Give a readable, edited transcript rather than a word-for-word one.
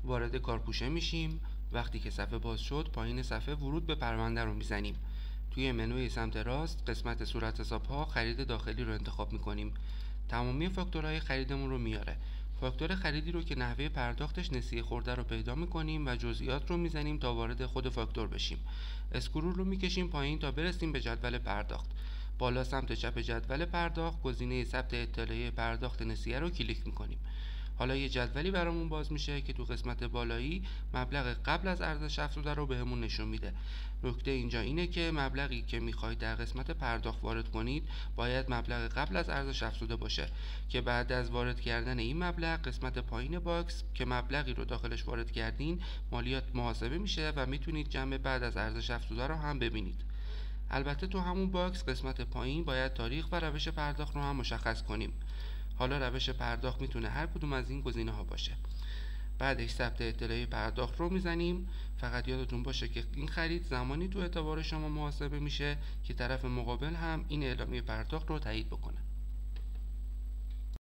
وارد کارپوشه میشیم. وقتی که صفحه باز شد پایین صفحه ورود به پرونده رو میزنیم. توی منوی سمت راست قسمت صورت حساب‌ها خرید داخلی رو انتخاب میکنیم. تمامی فاکتورهای خریدمون رو میاره. فاکتور خریدی رو که نحوه پرداختش نسیه خورده رو پیدا میکنیم و جزئیات رو میزنیم تا وارد خود فاکتور بشیم. اسکرول رو میکشیم پایین تا برسیم به جدول پرداخت. بالا سمت چپ جدول پرداخت گزینه ثبت اطلاعیه پرداخت نسیه رو کلیک میکنیم. حالا یه جدولی برامون باز میشه که تو قسمت بالایی مبلغ قبل از ارزش افزوده رو بهمون نشون میده. نکته اینجا اینه که مبلغی که میخواید در قسمت پرداخت وارد کنید باید مبلغ قبل از ارزش افزوده باشه که بعد از وارد کردن این مبلغ قسمت پایین باکس که مبلغی رو داخلش وارد کردین مالیات محاسبه میشه و میتونید جمع بعد از ارزش افزوده رو هم ببینید. البته تو همون باکس قسمت پایین باید تاریخ و روش پرداخت رو هم مشخص کنیم. حالا روش پرداخت میتونه هر کدوم از این گزینه ها باشه. بعدش ثبت اطلاعیه پرداخت رو میزنیم. فقط یادتون باشه که این خرید زمانی تو اعتبار شما محاسبه میشه که طرف مقابل هم این اعلامیه پرداخت رو تایید بکنه.